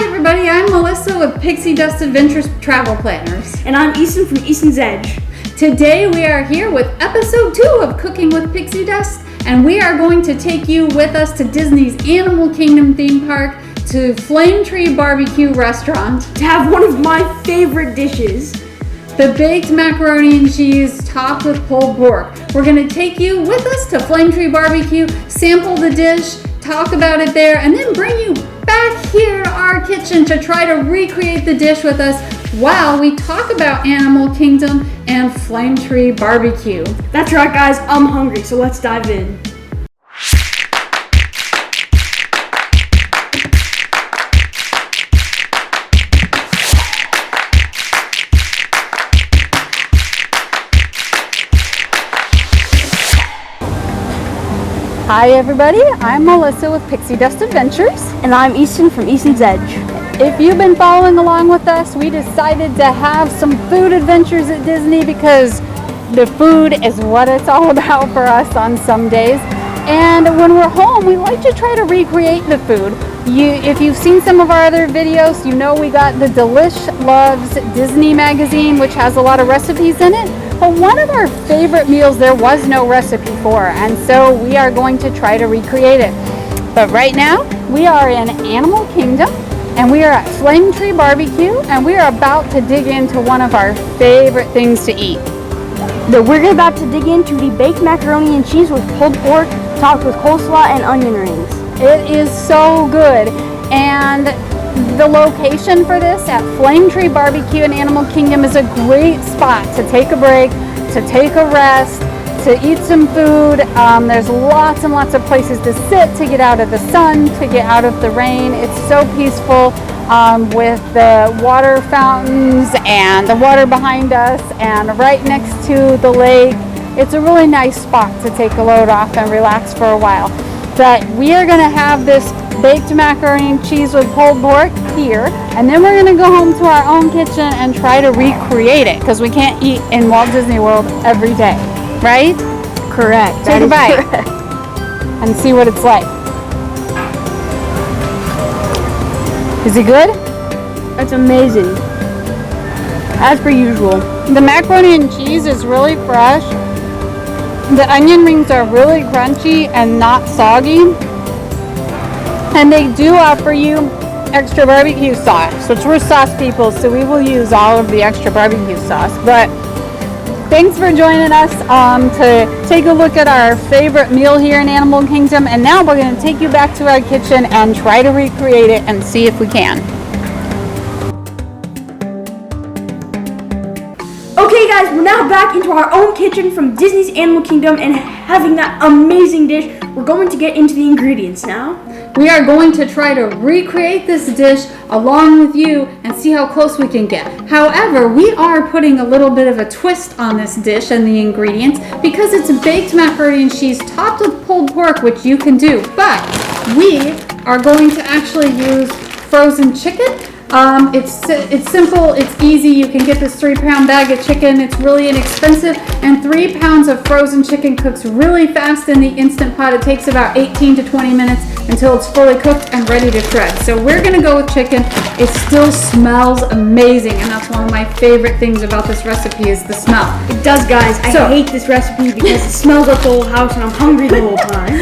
Hi everybody, I'm Melissa with Pixie Dust Adventures Travel Planners. And I'm Easton from Easton's Edge. Today we are here with episode 2 of Cooking with Pixie Dust, and we are going to take you with us to Disney's Animal Kingdom theme park, to Flame Tree Barbecue restaurant, To have one of my favorite dishes, the baked macaroni and cheese topped with pulled pork. We're going to take you with us to Flame Tree Barbecue, sample the dish, talk about it there, and then bring you back here to our kitchen to try to recreate the dish with us while we talk about Animal Kingdom and Flame Tree Barbecue. That's right guys, I'm hungry, so let's dive in. Hi everybody, I'm Melissa with Pixie Dust Adventures. And I'm Easton from Easton's Edge. If you've been following along with us, we decided to have some food adventures at Disney because the food is what it's all about for us on some days. And when we're home, we like to try to recreate the food. If you've seen some of our other videos, you know we got the Delish Loves Disney magazine, which has a lot of recipes in it. But one of our favorite meals there was no recipe for, and so we are going to try to recreate it. But right now, we are in Animal Kingdom, and we are at Flame Tree Barbecue, and we are about to dig into one of our favorite things to eat. We're about to dig into the baked macaroni and cheese with pulled pork, topped with coleslaw and onion rings. It is so good, and the location for this at Flame Tree Barbecue in Animal Kingdom is a great spot to take a break, to take a rest, to eat some food. There's lots and lots of places to sit, to get out of the sun, to get out of the rain. It's so peaceful with the water fountains and the water behind us and right next to the lake. It's a really nice spot to take a load off and relax for a while. But we are going to have this baked macaroni and cheese with pulled pork here, and then we're going to go home to our own kitchen and try to recreate it because we can't eat in Walt Disney World every day, right? Correct. Take a bite and see what it's like. Is it good? That's amazing. As per usual. The macaroni and cheese is really fresh. The onion rings are really crunchy and not soggy. And they do offer you extra barbecue sauce, which we're sauce people, so we will use all of the extra barbecue sauce. But thanks for joining us to take a look at our favorite meal here in Animal Kingdom. And now we're going to take you back to our kitchen and try to recreate it and see if we can. Okay guys, we're now back into our own kitchen from Disney's Animal Kingdom and having that amazing dish. We're going to get into the ingredients now. We are going to try to recreate this dish along with you and see how close we can get. However, we are putting a little bit of a twist on this dish and the ingredients because it's baked macaroni and cheese topped with pulled pork, which you can do. But we are going to actually use frozen chicken. It's simple, it's easy. You can get this 3-pound bag of chicken. It's really inexpensive, and 3 pounds of frozen chicken cooks really fast in the Instant Pot. It takes about 18 to 20 minutes until it's fully cooked and ready to shred. So we're gonna go with chicken. It still smells amazing, and that's one of my favorite things about this recipe is the smell. It does, guys. I hate this recipe because it smells like the whole house and I'm hungry the whole time.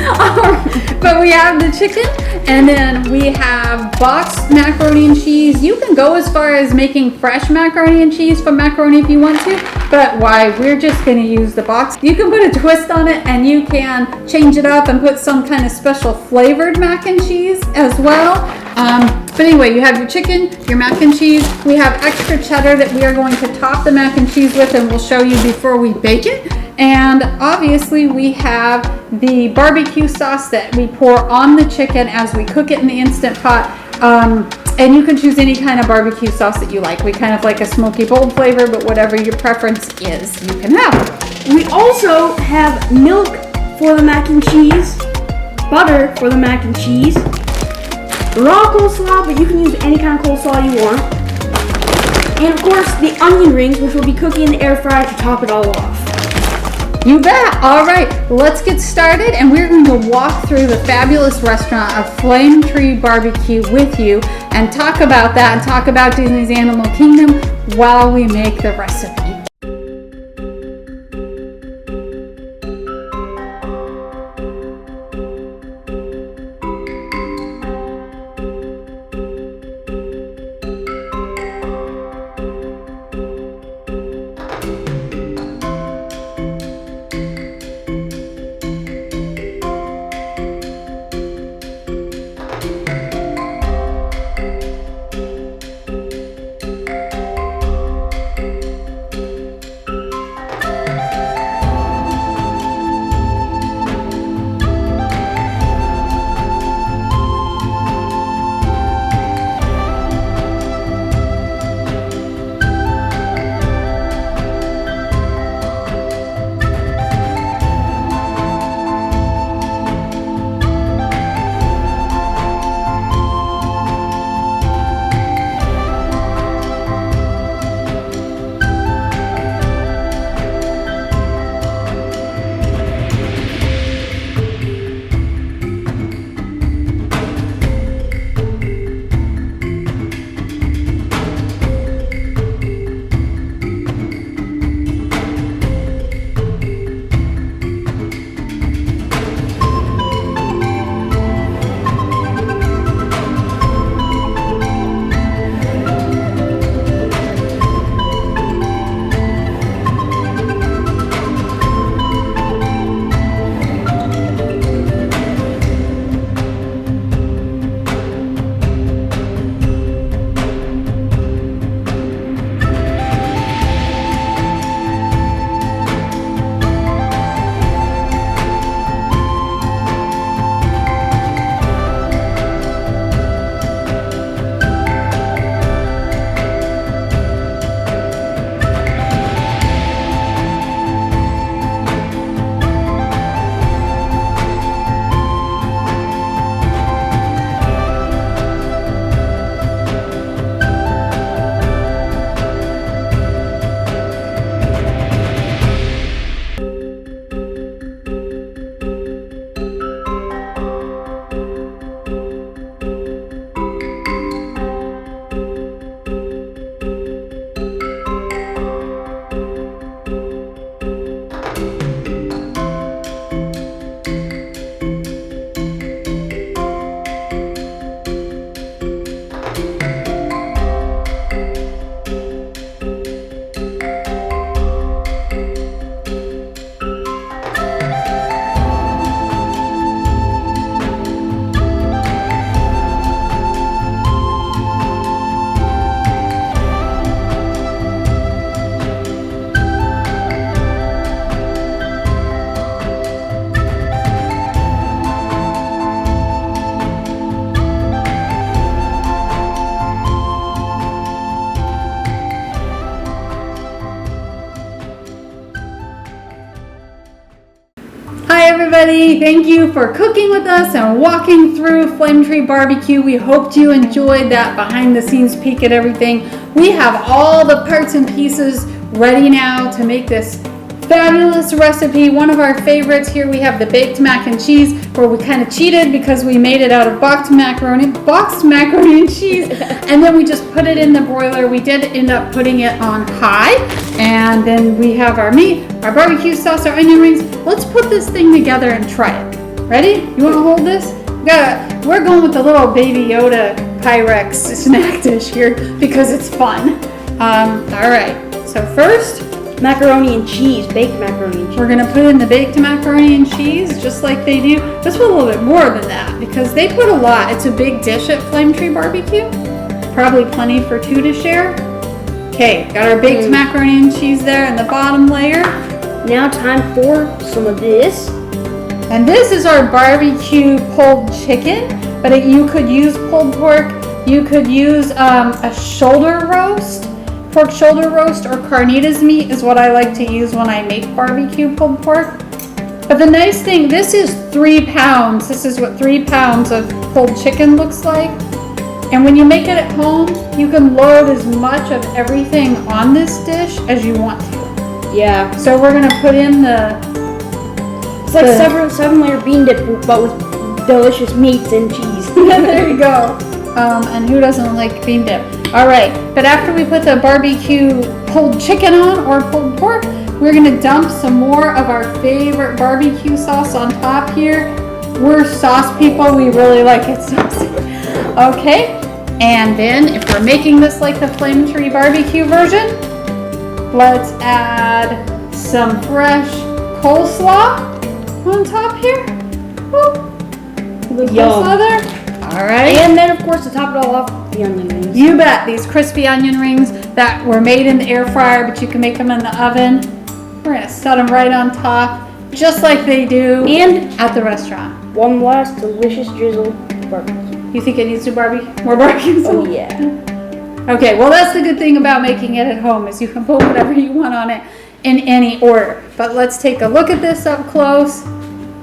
But we have the chicken, and then we have boxed macaroni and cheese. You can go as far as making fresh macaroni and cheese from macaroni if you want to, but we're just going to use the box. You can put a twist on it, and you can change it up and put some kind of special flavored mac and cheese as well. But anyway, you have your chicken, your mac and cheese. We have extra cheddar that we are going to top the mac and cheese with, and we'll show you before we bake it. And obviously we have the barbecue sauce that we pour on the chicken as we cook it in the Instant Pot. And you can choose any kind of barbecue sauce that you like. We kind of like a smoky bold flavor, but whatever your preference is, you can have. We also have milk for the mac and cheese, butter for the mac and cheese, raw coleslaw, but you can use any kind of coleslaw you want, and of course the onion rings, which will be cooking in the air fryer to top it all off. You bet. All right, let's get started, and we're going to walk through the fabulous restaurant of Flame Tree Barbecue with you and talk about that and talk about Disney's Animal Kingdom while we make the recipe. Hi everybody, thank you for cooking with us and walking through Flame Tree Barbecue. We hoped you enjoyed that behind the scenes peek at everything. We have all the parts and pieces ready now to make this fabulous recipe. One of our favorites here, we have the baked mac and cheese, where we kind of cheated because we made it out of boxed macaroni and cheese, and then we just put it in the broiler. We did end up putting it on high, and then we have our meat, our barbecue sauce, our onion rings. Let's put this thing together and try it. Ready? You want to hold this? We're going with the little Baby Yoda Pyrex snack dish here because it's fun. All right, so first, Macaroni and cheese, baked macaroni and cheese. we're gonna put in the baked macaroni and cheese just like they do. Just put a little bit more than that because they put a lot. It's a big dish at Flame Tree Barbecue. Probably plenty for two to share. Okay, got our baked macaroni and cheese there in the bottom layer. Now time for some of this. And this is our barbecue pulled chicken, but you could use pulled pork. You could use a shoulder roast. Pork shoulder roast or carnitas meat is what I like to use when I make barbecue pulled pork. But the nice thing, this is 3 pounds. This is what 3 pounds of pulled chicken looks like. And when you make it at home, you can load as much of everything on this dish as you want to. Yeah. So we're gonna put in the It's like seven-layer bean dip, but with delicious meats and cheese. There you go. And who doesn't like bean dip? All right, but after we put the barbecue pulled chicken on or pulled pork, we're gonna dump some more of our favorite barbecue sauce on top here. We're sauce people, we really like it saucy. Okay, and then if we're making this like the Flame Tree barbecue version, let's add some fresh coleslaw on top here. Woo. The coleslaw there. All right. And then, of course, to top it all off, the onion rings. You bet. These crispy onion rings that were made in the air fryer, but you can make them in the oven. We're gonna set them right on top, just like they do at the restaurant. One last delicious drizzle barbecue. You think it needs to more barbecue? Oh yeah. Okay. Well, that's the good thing about making it at home is you can put whatever you want on it in any order. But let's take a look at this up close.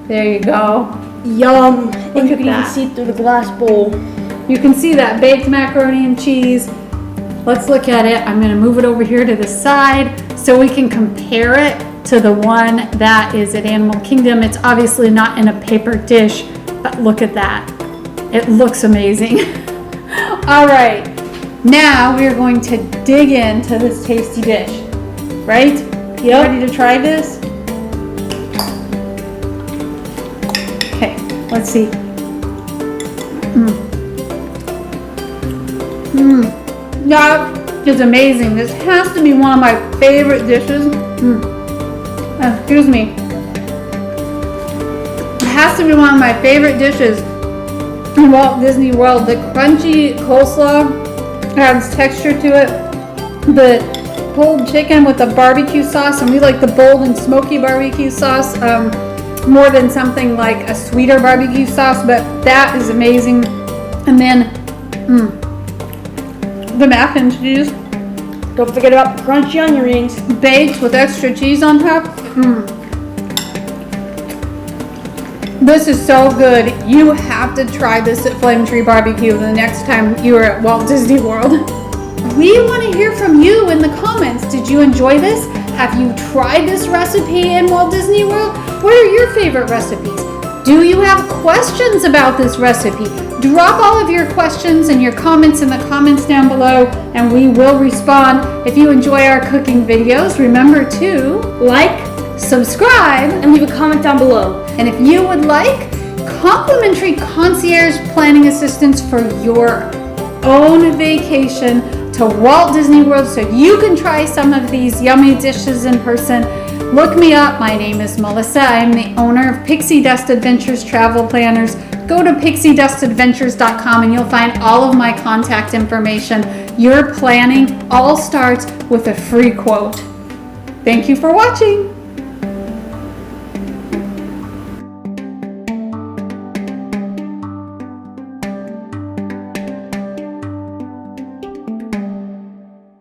There you go. Yum. And you can even see through the glass bowl. You can see that baked macaroni and cheese. Let's look at it. I'm gonna move it over here to the side so we can compare it to the one that is at Animal Kingdom. It's obviously not in a paper dish, but look at that. It looks amazing. All right, now we are going to dig into this tasty dish, right? You ready to try this? Okay, let's see. That is amazing. This has to be one of my favorite dishes. Excuse me. It has to be one of my favorite dishes in Walt Disney World. The crunchy coleslaw adds texture to it. The pulled chicken with the barbecue sauce, and we like the bold and smoky barbecue sauce more than something like a sweeter barbecue sauce, but that is amazing. And then the mac and cheese. Don't forget about the crunchy onion rings. Baked with extra cheese on top. This is so good. You have to try this at Flame Tree Barbecue the next time you are at Walt Disney World. We want to hear from you in the comments. Did you enjoy this? Have you tried this recipe in Walt Disney World? What are your favorite recipes? Do you have questions about this recipe? Drop all of your questions and your comments in the comments down below, and we will respond. If you enjoy our cooking videos, remember to Like, subscribe, and leave a comment down below. and if you would like complimentary concierge planning assistance for your own vacation to Walt Disney World so you can try some of these yummy dishes in person, look me up. My name is Melissa. I'm the owner of Pixie Dust Adventures Travel Planners. Go to pixiedustadventures.com and you'll find all of my contact information. Your planning all starts with a free quote. Thank you for watching.